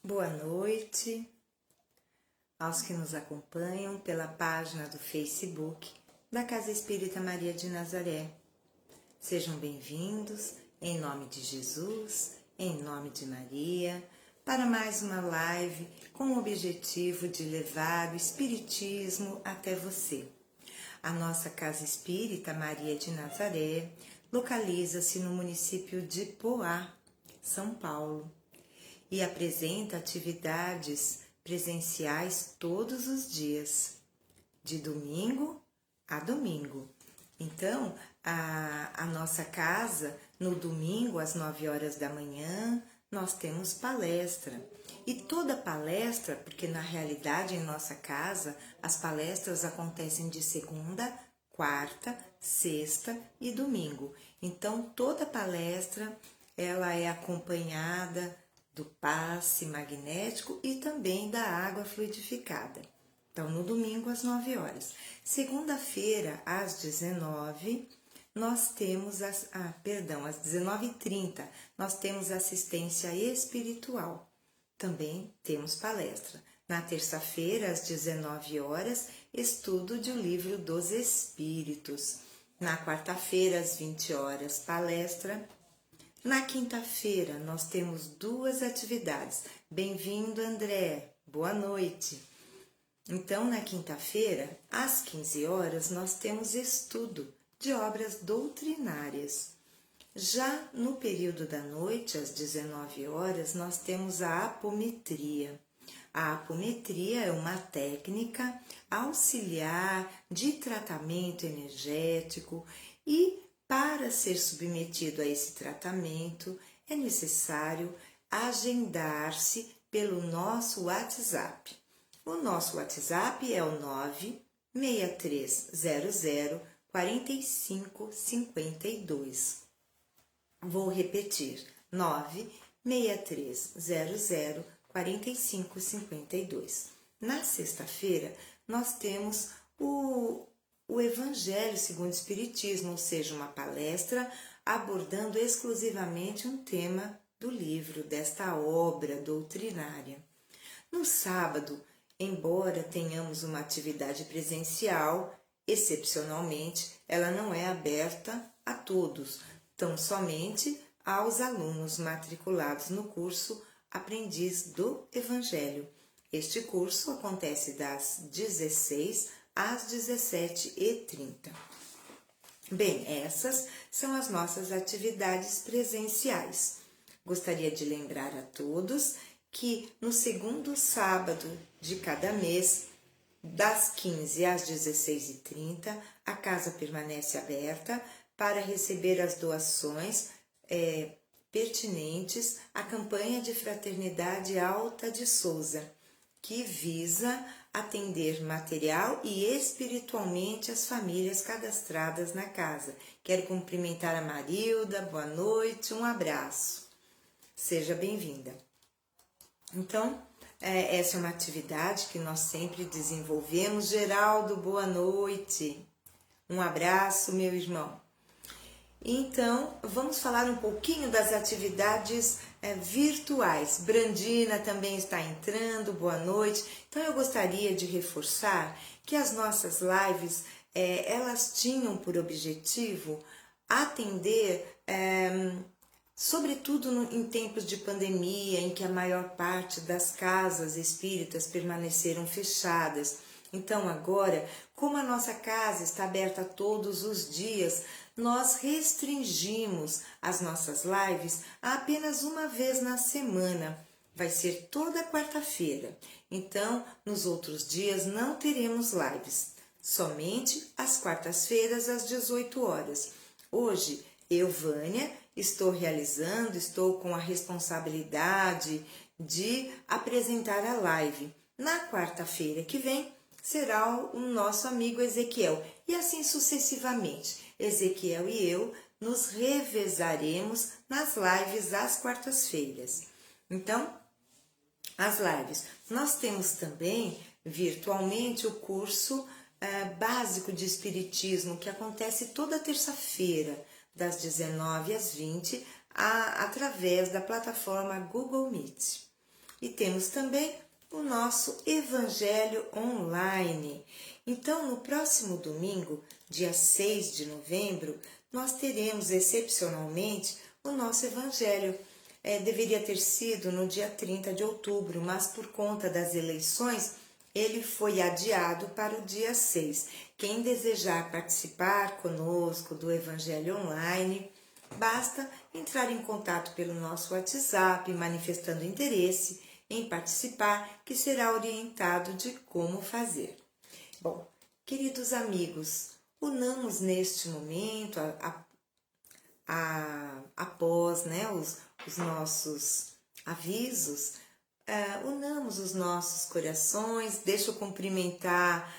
Boa noite aos que nos acompanham pela página do Facebook da Casa Espírita Maria de Nazaré. Sejam bem-vindos, em nome de Jesus, em nome de Maria, para mais uma live com o objetivo de levar o Espiritismo até você. A nossa Casa Espírita Maria de Nazaré localiza-se no município de Poá, São Paulo, e apresenta atividades presenciais todos os dias, de domingo a domingo. Então, a nossa casa, no domingo, às 9 horas da manhã, nós temos palestra. E toda palestra, porque na realidade em nossa casa, as palestras acontecem de segunda, quarta, sexta e domingo. Então, toda palestra, ela é acompanhada do passe magnético e também da água fluidificada. Então, no domingo, às 9 horas. Segunda-feira, às 19, nós temos, às 19h30, nós temos assistência espiritual. Também temos palestra. Na terça-feira, às 19 horas, estudo de O Livro dos Espíritos. Na quarta-feira, às 20 horas, palestra. Na quinta-feira, nós temos duas atividades. Bem-vindo, André. Boa noite. Então, na quinta-feira, às 15 horas, nós temos estudo de obras doutrinárias. Já no período da noite, às 19 horas, nós temos a apometria. A apometria é uma técnica auxiliar de tratamento energético e para ser submetido a esse tratamento, é necessário agendar-se pelo nosso WhatsApp. O nosso WhatsApp é o 96300 4552. Vou repetir, 96300 4552. Na sexta-feira, nós temos o Evangelho segundo o Espiritismo, ou seja, uma palestra abordando exclusivamente um tema do livro, desta obra doutrinária. No sábado, embora tenhamos uma atividade presencial, excepcionalmente, ela não é aberta a todos, tão somente aos alunos matriculados no curso Aprendiz do Evangelho. Este curso acontece das 16 às 17h30. Bem, essas são as nossas atividades presenciais. Gostaria de lembrar a todos que no segundo sábado de cada mês, das 15 às 16h30, a casa permanece aberta para receber as doações pertinentes à campanha de Fraternidade Alta de Souza, que visa atender material e espiritualmente as famílias cadastradas na casa. Quero cumprimentar a Marilda, boa noite, um abraço. Seja bem-vinda. Então, essa é uma atividade que nós sempre desenvolvemos. Geraldo, boa noite. Um abraço, meu irmão. Então, vamos falar um pouquinho das atividades virtuais. Brandina também está entrando, boa noite. Então, eu gostaria de reforçar que as nossas lives, elas tinham por objetivo atender, sobretudo em tempos de pandemia, em que a maior parte das casas espíritas permaneceram fechadas. Então, agora, como a nossa casa está aberta todos os dias, nós restringimos as nossas lives a apenas uma vez na semana. Vai ser toda quarta-feira. Então, nos outros dias não teremos lives. Somente às quartas-feiras, às 18 horas. Hoje, eu, Vânia, estou com a responsabilidade de apresentar a live. Na quarta-feira que vem, será o nosso amigo Ezequiel. E assim sucessivamente. Ezequiel e eu nos revezaremos nas lives às quartas-feiras. Então, as lives. Nós temos também virtualmente o curso básico de Espiritismo, que acontece toda terça-feira, das 19 às 20, através da plataforma Google Meet. e temos também o nosso Evangelho online. Então, no próximo domingo, dia 6 de novembro, nós teremos excepcionalmente o nosso Evangelho. Deveria ter sido no dia 30 de outubro, mas por conta das eleições, ele foi adiado para o dia 6. Quem desejar participar conosco do Evangelho online, basta entrar em contato pelo nosso WhatsApp, manifestando interesse em participar, que será orientado de como fazer. Bom, queridos amigos, unamos neste momento, após os nossos avisos, unamos os nossos corações. Deixa eu cumprimentar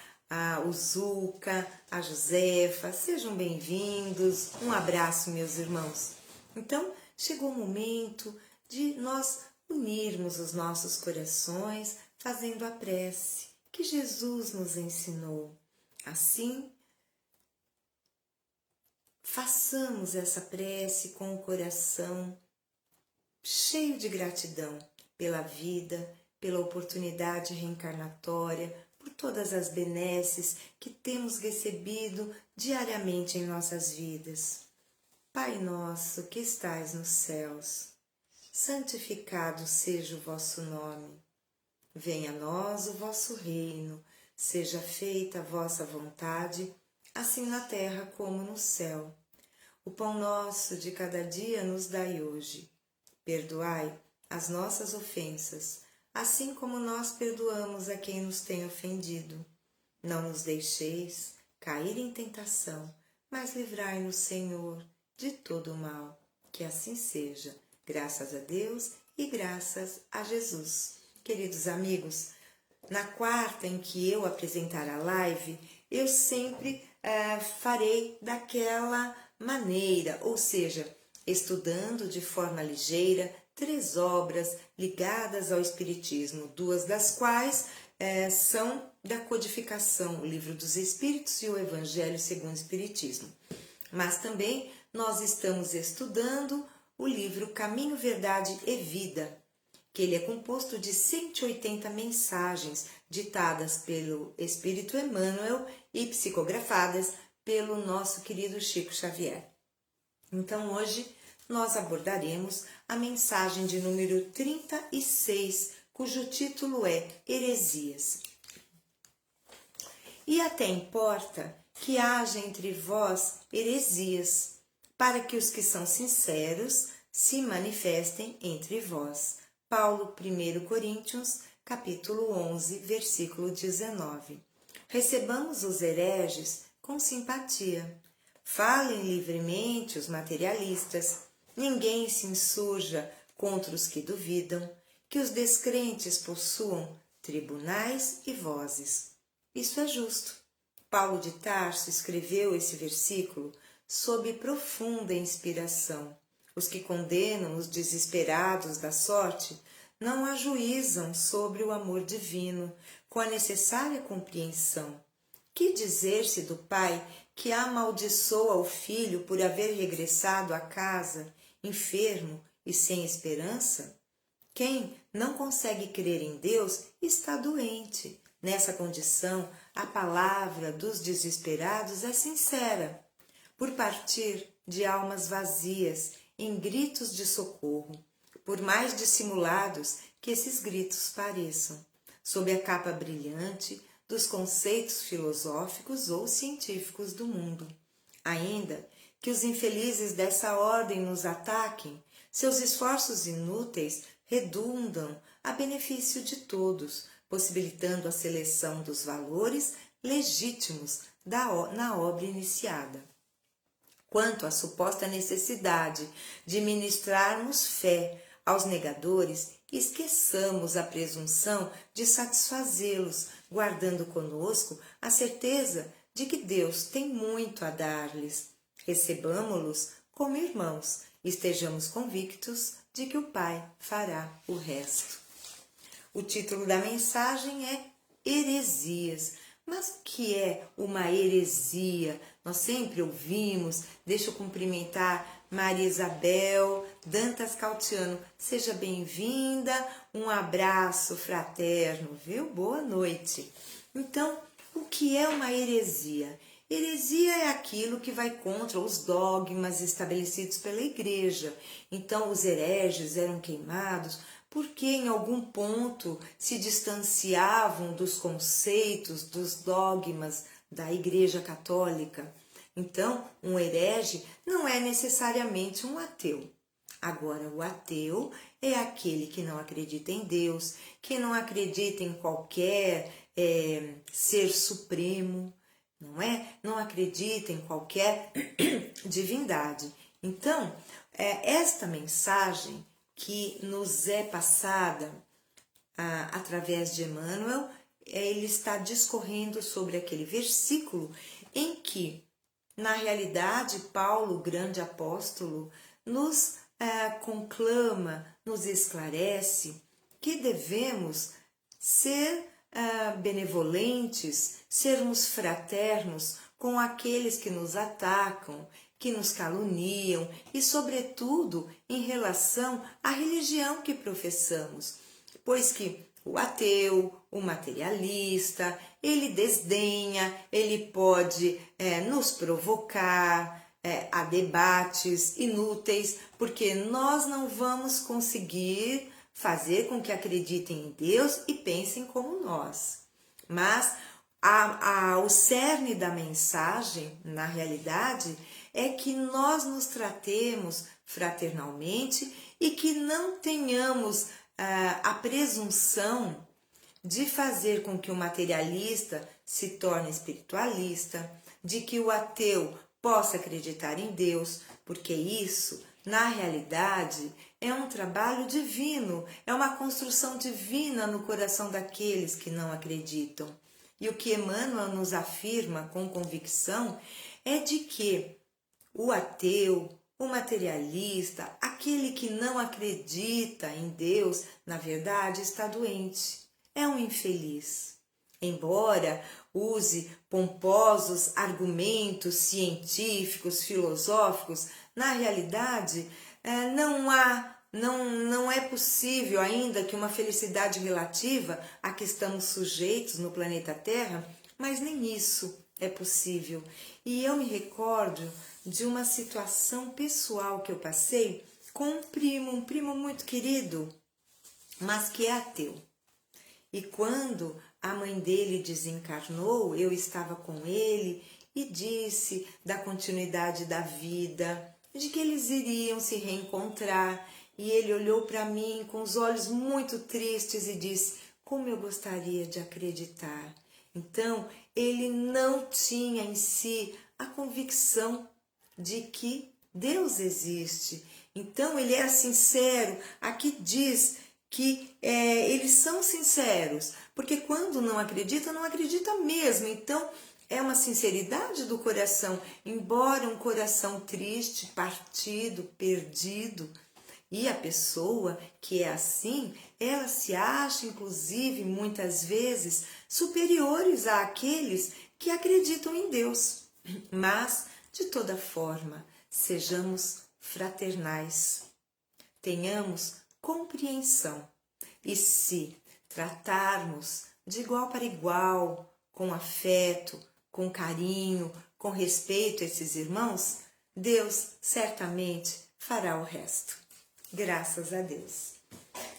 o Zuca, a Josefa, sejam bem-vindos, um abraço, meus irmãos. Então, chegou o momento de nós unirmos os nossos corações fazendo a prece que Jesus nos ensinou. Assim, façamos essa prece com o coração cheio de gratidão pela vida, pela oportunidade reencarnatória, por todas as benesses que temos recebido diariamente em nossas vidas. Pai nosso que estais nos céus, santificado seja o vosso nome. Venha a nós o vosso reino, seja feita a vossa vontade, assim na terra como no céu. O pão nosso de cada dia nos dai hoje. Perdoai as nossas ofensas, assim como nós perdoamos a quem nos tem ofendido. Não nos deixeis cair em tentação, mas livrai-nos, Senhor, de todo o mal. Que assim seja. Graças a Deus e graças a Jesus. Queridos amigos, na quarta em que eu apresentar a live, eu sempre farei daquela maneira, ou seja, estudando de forma ligeira 3 obras ligadas ao Espiritismo, 2 das quais são da codificação, o Livro dos Espíritos e o Evangelho segundo o Espiritismo. Mas também nós estamos estudando o livro Caminho, Verdade e Vida, que ele é composto de 180 mensagens ditadas pelo Espírito Emmanuel e psicografadas pelo nosso querido Chico Xavier. Então hoje nós abordaremos a mensagem de número 36, cujo título é Heresias. E até importa que haja entre vós heresias, para que os que são sinceros se manifestem entre vós. Paulo, 1 Coríntios, capítulo 11, versículo 19. Recebamos os hereges com simpatia. Falem livremente os materialistas. Ninguém se insurja contra os que duvidam, que os descrentes possuam tribunais e vozes. Isso é justo. Paulo de Tarso escreveu esse versículo sob profunda inspiração. Os que condenam os desesperados da sorte não ajuizam sobre o amor divino, com a necessária compreensão. Que dizer-se do pai que amaldiçoa o filho por haver regressado à casa, enfermo e sem esperança? Quem não consegue crer em Deus está doente. Nessa condição, a palavra dos desesperados é sincera. Por partir de almas vazias, em gritos de socorro, por mais dissimulados que esses gritos pareçam, sob a capa brilhante dos conceitos filosóficos ou científicos do mundo. Ainda que os infelizes dessa ordem nos ataquem, seus esforços inúteis redundam a benefício de todos, possibilitando a seleção dos valores legítimos na obra iniciada. Quanto à suposta necessidade de ministrarmos fé aos negadores, esqueçamos a presunção de satisfazê-los, guardando conosco a certeza de que Deus tem muito a dar-lhes. Recebamo-los como irmãos, estejamos convictos de que o Pai fará o resto. O título da mensagem é Heresias. Mas o que é uma heresia? Nós sempre ouvimos, deixa eu cumprimentar Maria Isabel Dantas Cautiano, seja bem-vinda, um abraço fraterno, viu? Boa noite. Então, o que é uma heresia? Heresia é aquilo que vai contra os dogmas estabelecidos pela igreja. Então, os hereges eram queimados porque em algum ponto se distanciavam dos conceitos, dos dogmas da Igreja Católica. Então, um herege não é necessariamente um ateu. Agora, o ateu é aquele que não acredita em Deus, que não acredita em qualquer ser supremo, não é? Não acredita em qualquer divindade. Então, esta mensagem que nos é passada através de Emmanuel, ele está discorrendo sobre aquele versículo em que, na realidade, Paulo, o grande apóstolo, nos conclama, nos esclarece que devemos ser benevolentes, sermos fraternos com aqueles que nos atacam, que nos caluniam e, sobretudo, em relação à religião que professamos, pois que o ateu, o materialista, ele desdenha, ele pode nos provocar a debates inúteis, porque nós não vamos conseguir fazer com que acreditem em Deus e pensem como nós. Mas o cerne da mensagem, na realidade, é que nós nos tratemos fraternalmente e que não tenhamos a presunção de fazer com que o materialista se torne espiritualista, de que o ateu possa acreditar em Deus, porque isso, na realidade, é um trabalho divino, é uma construção divina no coração daqueles que não acreditam. E o que Emmanuel nos afirma com convicção é de que o ateu, o materialista, aquele que não acredita em Deus, na verdade está doente, é um infeliz. Embora use pomposos argumentos científicos, filosóficos, na realidade não é possível ainda que uma felicidade relativa a que estamos sujeitos no planeta Terra, mas nem isso é possível. E eu me recordo de uma situação pessoal que eu passei com um primo muito querido, mas que é ateu. E quando a mãe dele desencarnou, eu estava com ele e disse da continuidade da vida, de que eles iriam se reencontrar. E ele olhou para mim com os olhos muito tristes e disse: como eu gostaria de acreditar. Então, ele não tinha em si a convicção de que Deus existe. Então, ele era sincero. Aqui diz que eles são sinceros, porque quando não acredita, não acredita mesmo. Então, é uma sinceridade do coração, embora um coração triste, partido, perdido. E a pessoa que é assim, ela se acha, inclusive, muitas vezes, superiores àqueles que acreditam em Deus. Mas, de toda forma, sejamos fraternais, tenhamos compreensão. E se tratarmos de igual para igual, com afeto, com carinho, com respeito a esses irmãos, Deus certamente fará o resto. Graças a Deus.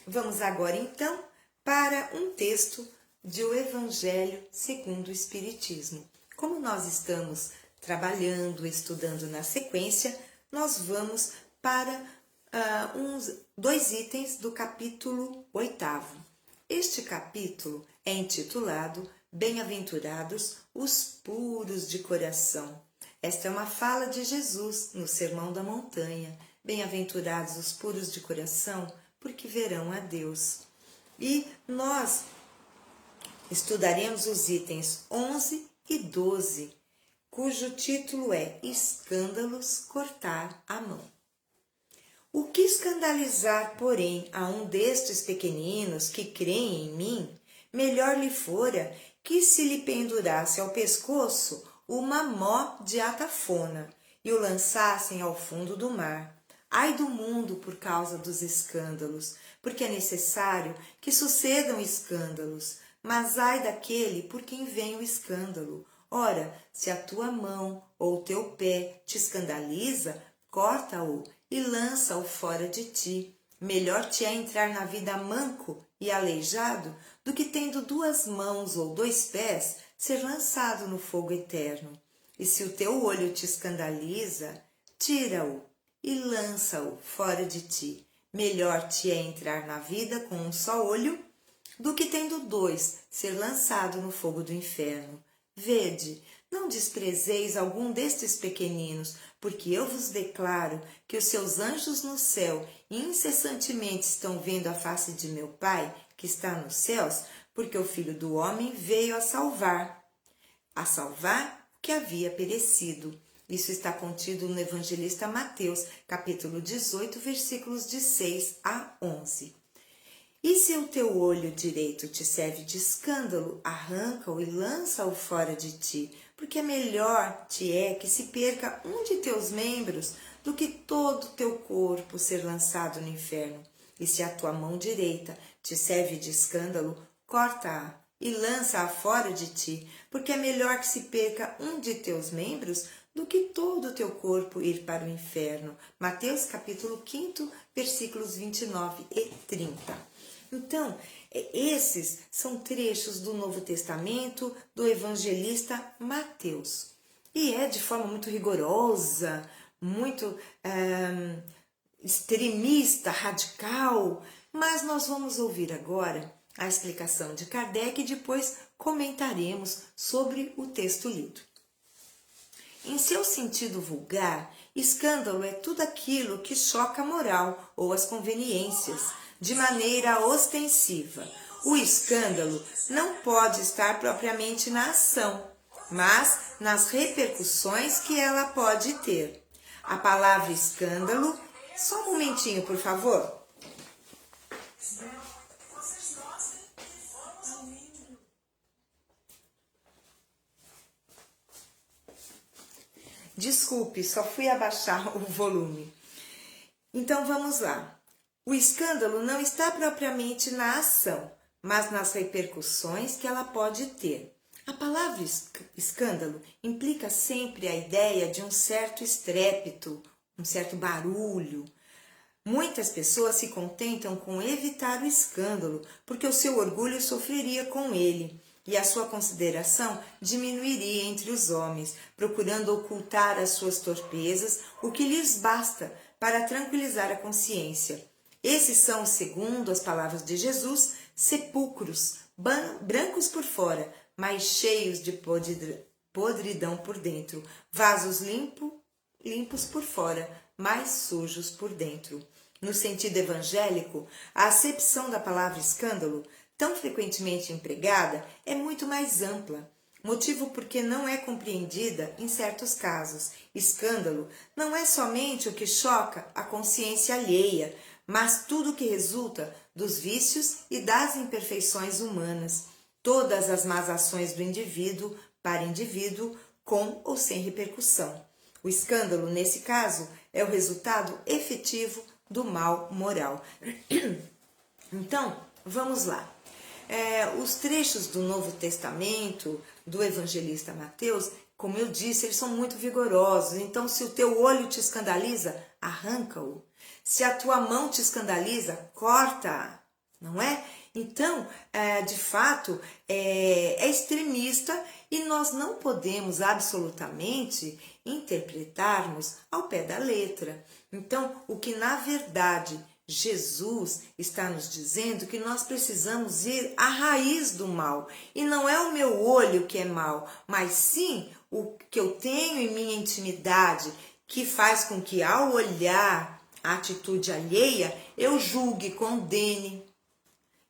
Vamos agora então para um texto do Evangelho segundo o Espiritismo. Como nós estamos trabalhando, estudando na sequência, nós vamos para dois itens do capítulo 8º. Este capítulo é intitulado Bem-aventurados os puros de coração. Esta é uma fala de Jesus no Sermão da Montanha. Bem-aventurados os puros de coração, porque verão a Deus. E nós estudaremos os itens 11 e 12, cujo título é Escândalos cortar a mão. O que escandalizar, porém, a um destes pequeninos que creem em mim, melhor lhe fora que se lhe pendurasse ao pescoço uma mó de atafona e o lançassem ao fundo do mar. Ai do mundo por causa dos escândalos, porque é necessário que sucedam escândalos, mas ai daquele por quem vem o escândalo. Ora, se a tua mão ou o teu pé te escandaliza, corta-o e lança-o fora de ti. Melhor te é entrar na vida manco e aleijado do que tendo 2 mãos ou 2 pés ser lançado no fogo eterno. E se o teu olho te escandaliza, tira-o e lança-o fora de ti. Melhor te é entrar na vida com um só olho do que tendo 2 ser lançado no fogo do inferno. Vede, não desprezeis algum destes pequeninos, porque eu vos declaro que os seus anjos no céu incessantemente estão vendo a face de meu Pai, que está nos céus, porque o Filho do Homem veio a salvar o que havia perecido. Isso está contido no Evangelista Mateus, capítulo 18, versículos de 6 a 11. E se o teu olho direito te serve de escândalo, arranca-o e lança-o fora de ti, porque melhor te é que se perca um de teus membros do que todo o teu corpo ser lançado no inferno. E se a tua mão direita te serve de escândalo, corta-a e lança-a fora de ti, porque é melhor que se perca um de teus membros do que todo o teu corpo ir para o inferno. Mateus capítulo 5, versículos 29 e 30. Então, esses são trechos do Novo Testamento do evangelista Mateus. E é de forma muito rigorosa, muito extremista, radical, mas nós vamos ouvir agora a explicação de Kardec e depois comentaremos sobre o texto lido. Em seu sentido vulgar, escândalo é tudo aquilo que choca a moral ou as conveniências, de maneira ostensiva. O escândalo não pode estar propriamente na ação, mas nas repercussões que ela pode ter. A palavra escândalo, só um momentinho, por favor. Desculpe, só fui abaixar o volume. Então vamos lá. O escândalo não está propriamente na ação, mas nas repercussões que ela pode ter. A palavra escândalo implica sempre a ideia de um certo estrépito, um certo barulho. Muitas pessoas se contentam com evitar o escândalo, porque o seu orgulho sofreria com ele e a sua consideração diminuiria entre os homens, procurando ocultar as suas torpezas, o que lhes basta para tranquilizar a consciência. Esses são, segundo as palavras de Jesus, sepulcros, brancos por fora, mas cheios de podridão por dentro, vasos limpos por fora, mas sujos por dentro. No sentido evangélico, a acepção da palavra escândalo, tão frequentemente empregada, é muito mais ampla, motivo porque não é compreendida em certos casos. Escândalo não é somente o que choca a consciência alheia, mas tudo o que resulta dos vícios e das imperfeições humanas, todas as más ações do indivíduo para indivíduo, com ou sem repercussão. O escândalo, nesse caso, é o resultado efetivo do mal moral. Então, vamos lá. Os trechos do Novo Testamento, do evangelista Mateus, como eu disse, eles são muito vigorosos. Então, se o teu olho te escandaliza, arranca-o. Se a tua mão te escandaliza, corta-a, não é? Então, de fato, é extremista e nós não podemos absolutamente interpretarmos ao pé da letra. Então, o que na verdade Jesus está nos dizendo que nós precisamos ir à raiz do mal. E não é o meu olho que é mal, mas sim o que eu tenho em minha intimidade, que faz com que ao olhar a atitude alheia, eu julgue, condene.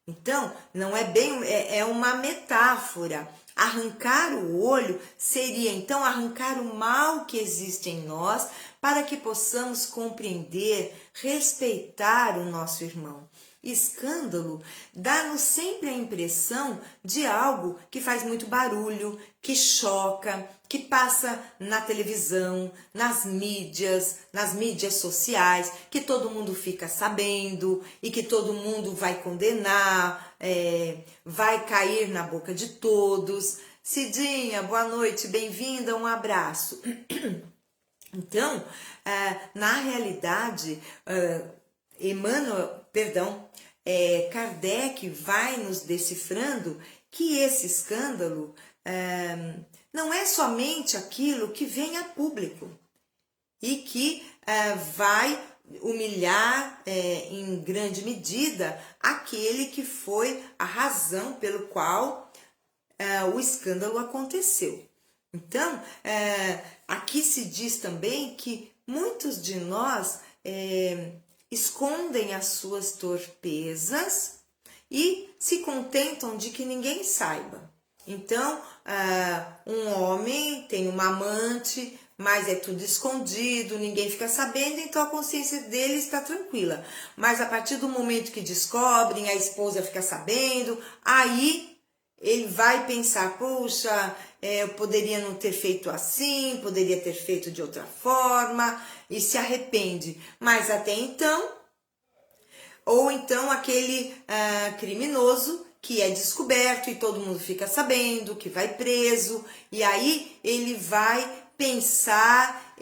Então, não é bem, é uma metáfora. Arrancar o olho seria, então, arrancar o mal que existe em nós para que possamos compreender, respeitar o nosso irmão. Escândalo dá-nos sempre a impressão de algo que faz muito barulho, que choca, que passa na televisão, nas mídias sociais, que todo mundo fica sabendo e que todo mundo vai condenar, vai cair na boca de todos. Cidinha, boa noite, bem-vinda, um abraço. Então, na realidade, Kardec vai nos decifrando que esse escândalo não é somente aquilo que vem a público e que vai humilhar em grande medida aquele que foi a razão pelo qual o escândalo aconteceu. Então, aqui se diz também que muitos de nós escondem as suas torpezas e se contentam de que ninguém saiba. Então, um homem tem uma amante, mas é tudo escondido, ninguém fica sabendo, então a consciência dele está tranquila. Mas a partir do momento que descobrem, a esposa fica sabendo, aí ele vai pensar, puxa, eu poderia não ter feito assim, poderia ter feito de outra forma, e se arrepende. Mas até então, ou então aquele criminoso que é descoberto e todo mundo fica sabendo, que vai preso, e aí ele vai pensar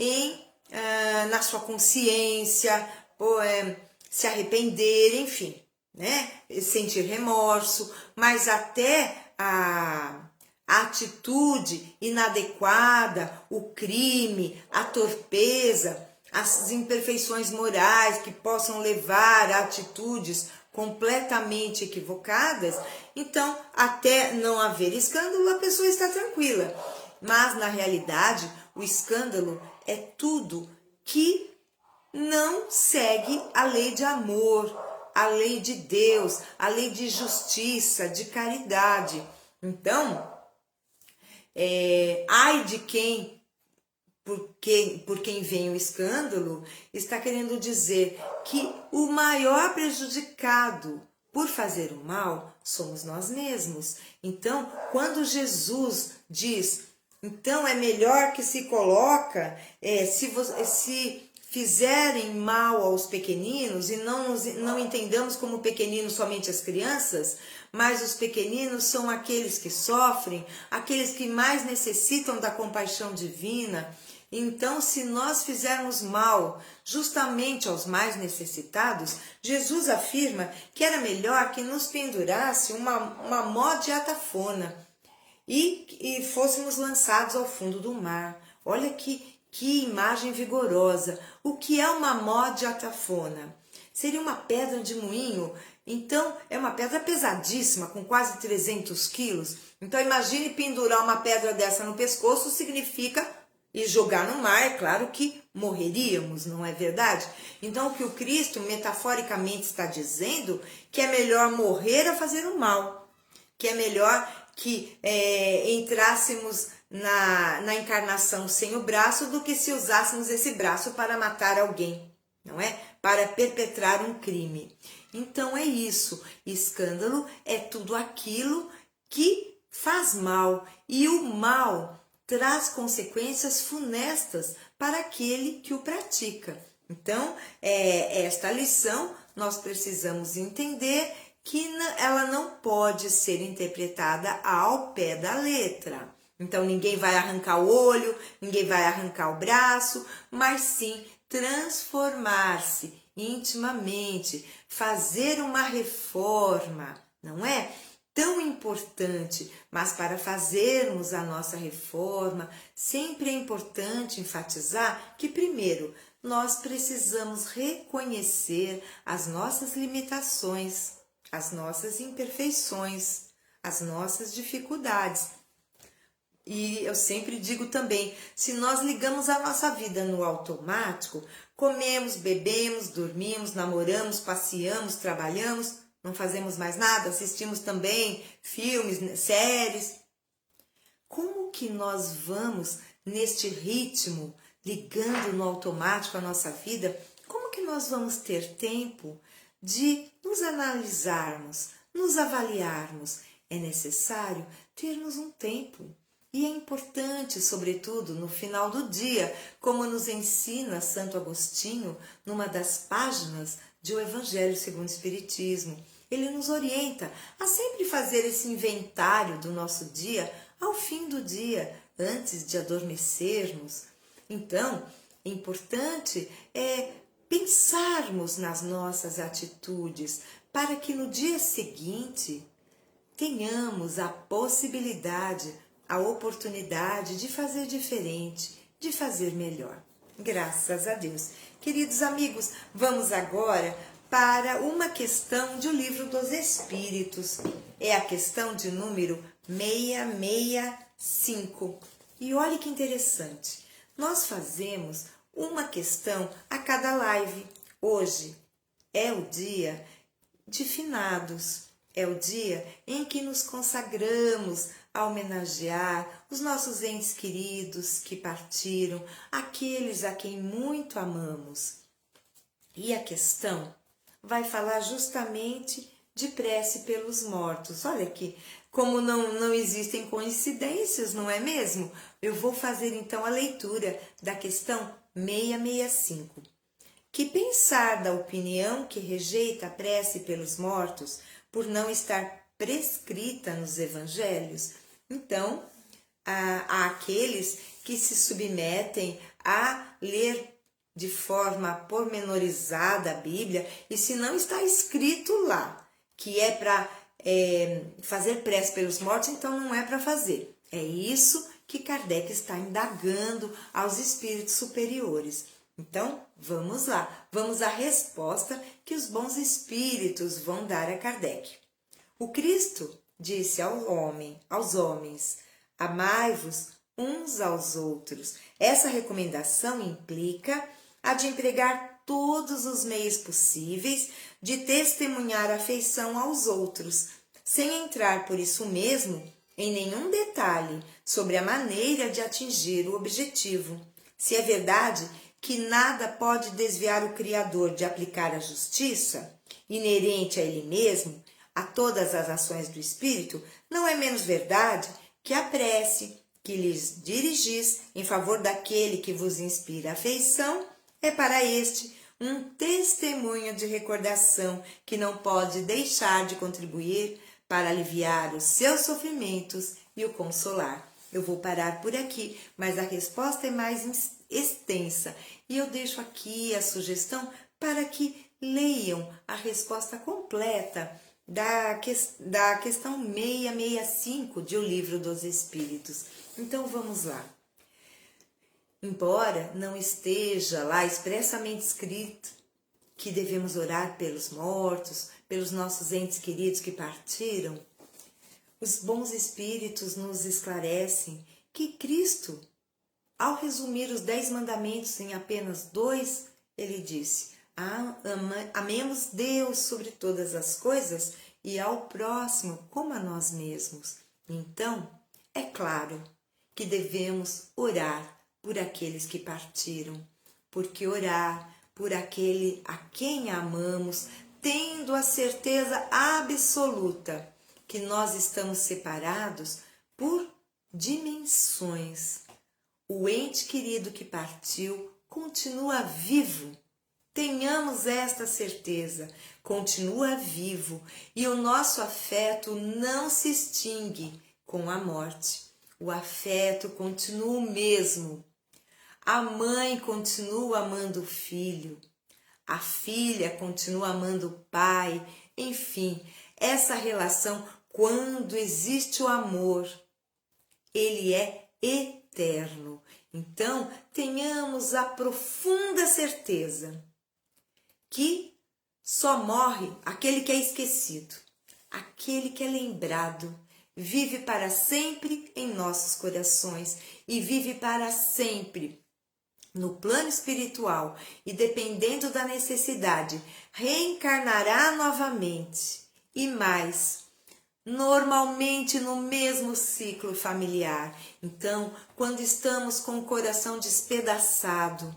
na sua consciência, se arrepender, enfim, né? Sentir remorso, mas até a atitude inadequada, o crime, a torpeza, as imperfeições morais que possam levar a atitudes completamente equivocadas, então, até não haver escândalo, a pessoa está tranquila. Mas, na realidade, o escândalo é tudo que não segue a lei de amor, a lei de Deus, a lei de justiça, de caridade. Então, ai de quem, por quem vem o escândalo, está querendo dizer que o maior prejudicado por fazer o mal somos nós mesmos. Então, quando Jesus diz, então é melhor que se coloca, se fizerem mal aos pequeninos, e não entendamos como pequeninos somente as crianças, mas os pequeninos são aqueles que sofrem, aqueles que mais necessitam da compaixão divina. Então, se nós fizermos mal justamente aos mais necessitados, Jesus afirma que era melhor que nos pendurasse uma mó de atafona e fôssemos lançados ao fundo do mar. Olha que imagem vigorosa. O que é uma mó de atafona? Seria uma pedra de moinho. Então, é uma pedra pesadíssima, com quase 300 quilos. Então, imagine pendurar uma pedra dessa no pescoço, significa, e jogar no mar, é claro que morreríamos, não é verdade? Então, o que o Cristo metaforicamente está dizendo, que é melhor morrer a fazer o mal, que é melhor que entrássemos na encarnação sem o braço do que se usássemos esse braço para matar alguém, não é? Para perpetrar um crime. Então é isso, escândalo é tudo aquilo que faz mal, e o mal traz consequências funestas para aquele que o pratica. Então, esta lição nós precisamos entender que ela não pode ser interpretada ao pé da letra. Então, ninguém vai arrancar o olho, ninguém vai arrancar o braço, mas sim transformar-se intimamente, fazer uma reforma, não é? Tão importante, mas para fazermos a nossa reforma, sempre é importante enfatizar que, primeiro, nós precisamos reconhecer as nossas limitações, as nossas imperfeições, as nossas dificuldades. E eu sempre digo também, se nós ligamos a nossa vida no automático, comemos, bebemos, dormimos, namoramos, passeamos, trabalhamos, não fazemos mais nada, assistimos também filmes, séries. Como que nós vamos neste ritmo, ligando no automático a nossa vida, como que nós vamos ter tempo de nos analisarmos, nos avaliarmos. É necessário termos um tempo. E é importante, sobretudo, no final do dia, como nos ensina Santo Agostinho, numa das páginas de O Evangelho segundo o Espiritismo. Ele nos orienta a sempre fazer esse inventário do nosso dia ao fim do dia, antes de adormecermos. Então, é importante pensarmos nas nossas atitudes para que no dia seguinte tenhamos a possibilidade, a oportunidade de fazer diferente, de fazer melhor. Graças a Deus. Queridos amigos, vamos agora para uma questão de O Livro dos Espíritos. É a questão de número 665. E olhe que interessante. Nós fazemos uma questão a cada live. Hoje é o dia de finados. É o dia em que nos consagramos a homenagear os nossos entes queridos que partiram, aqueles a quem muito amamos. E a questão vai falar justamente de prece pelos mortos. Olha aqui, como não existem coincidências, não é mesmo? Eu vou fazer então a leitura da questão 665. Que pensar da opinião que rejeita a prece pelos mortos por não estar prescrita nos evangelhos? Então, há aqueles que se submetem a ler de forma pormenorizada a Bíblia, e se não está escrito lá que é para fazer prece pelos mortos, então não é para fazer. É isso que Kardec está indagando aos espíritos superiores. Então, vamos lá, vamos à resposta que os bons espíritos vão dar a Kardec. O Cristo disse aos homens, amai-vos uns aos outros. Essa recomendação implica a de empregar todos os meios possíveis de testemunhar afeição aos outros, sem entrar por isso mesmo em nenhum detalhe sobre a maneira de atingir o objetivo. Se é verdade que nada pode desviar o Criador de aplicar a justiça, inerente a Ele mesmo, a todas as ações do Espírito, não é menos verdade que a prece que lhes dirigis em favor daquele que vos inspira afeição é para este um testemunho de recordação que não pode deixar de contribuir para aliviar os seus sofrimentos e o consolar. Eu vou parar por aqui, mas a resposta é mais extensa e eu deixo aqui a sugestão para que leiam a resposta completa da questão 665 de O Livro dos Espíritos. Então vamos lá. Embora não esteja lá expressamente escrito que devemos orar pelos mortos, pelos nossos entes queridos que partiram, os bons espíritos nos esclarecem que Cristo, ao resumir os 10 mandamentos em apenas 2, ele disse: amemos Deus sobre todas as coisas e ao próximo como a nós mesmos. Então, é claro que devemos orar por aqueles que partiram, porque orar por aquele a quem amamos, tendo a certeza absoluta que nós estamos separados por dimensões. O ente querido que partiu continua vivo. Tenhamos esta certeza, continua vivo e o nosso afeto não se extingue com a morte. O afeto continua o mesmo. A mãe continua amando o filho, a filha continua amando o pai, enfim, essa relação, quando existe o amor, ele é eterno. Então, tenhamos a profunda certeza que só morre aquele que é esquecido, aquele que é lembrado, vive para sempre em nossos corações e vive para sempre no plano espiritual e, dependendo da necessidade, reencarnará novamente e mais, normalmente no mesmo ciclo familiar. Então, quando estamos com o coração despedaçado,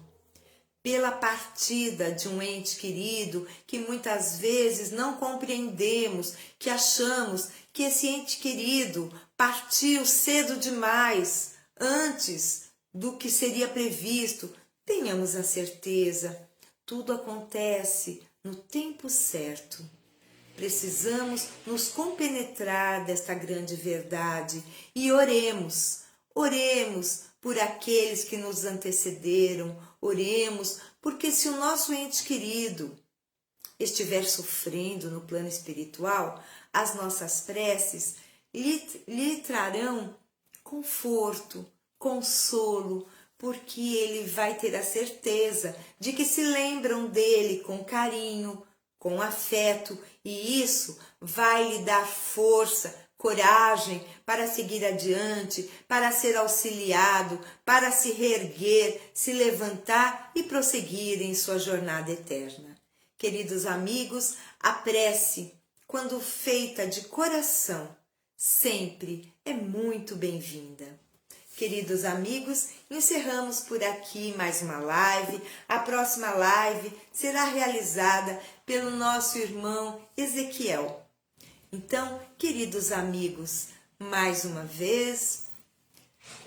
pela partida de um ente querido que muitas vezes não compreendemos, que achamos que esse ente querido partiu cedo demais, antes do que seria previsto. Tenhamos a certeza, tudo acontece no tempo certo. Precisamos nos compenetrar desta grande verdade e oremos por aqueles que nos antecederam, oremos porque se o nosso ente querido estiver sofrendo no plano espiritual, as nossas preces lhe trarão conforto, consolo, porque ele vai ter a certeza de que se lembram dele com carinho, com afeto, e isso vai lhe dar força, coragem para seguir adiante, para ser auxiliado, para se reerguer, se levantar e prosseguir em sua jornada eterna. Queridos amigos, a prece, quando feita de coração, sempre é muito bem-vinda. Queridos amigos, encerramos por aqui mais uma live. A próxima live será realizada pelo nosso irmão Ezequiel. Então, queridos amigos, mais uma vez,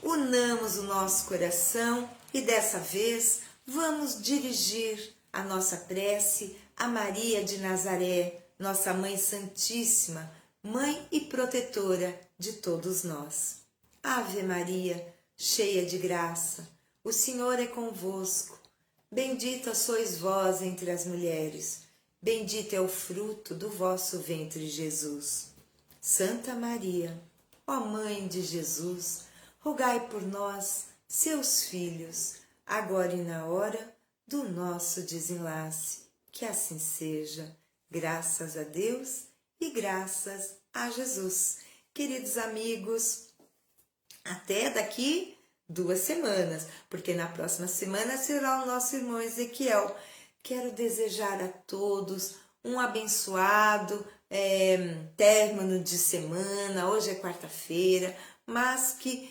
unamos o nosso coração e dessa vez vamos dirigir a nossa prece a Maria de Nazaré, nossa Mãe Santíssima, Mãe e Protetora de todos nós. Ave Maria, cheia de graça, o Senhor é convosco. Bendita sois vós entre as mulheres, bendito é o fruto do vosso ventre, Jesus. Santa Maria, ó Mãe de Jesus, rogai por nós, seus filhos, agora e na hora do nosso desenlace. Que assim seja, graças a Deus e graças a Jesus. Queridos amigos, até daqui 2 semanas, porque na próxima semana será o nosso irmão Ezequiel. Quero desejar a todos um abençoado término de semana. Hoje é quarta-feira, mas que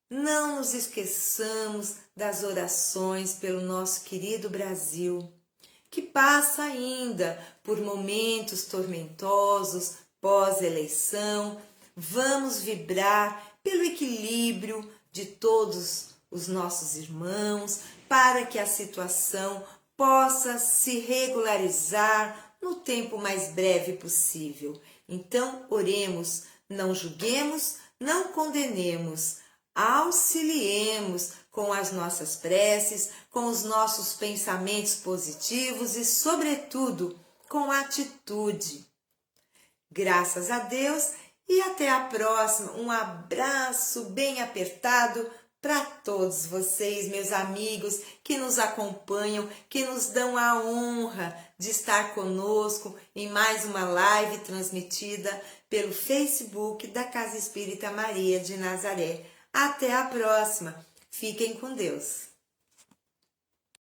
não nos esqueçamos das orações pelo nosso querido Brasil, que passa ainda por momentos tormentosos pós-eleição. Vamos vibrar pelo equilíbrio de todos os nossos irmãos, para que a situação possa se regularizar no tempo mais breve possível. Então, oremos, não julguemos, não condenemos, auxiliemos com as nossas preces, com os nossos pensamentos positivos e, sobretudo, com atitude. Graças a Deus e até a próxima. Um abraço bem apertado para todos vocês, meus amigos, que nos acompanham, que nos dão a honra de estar conosco em mais uma live transmitida pelo Facebook da Casa Espírita Maria de Nazaré. Até a próxima. Fiquem com Deus.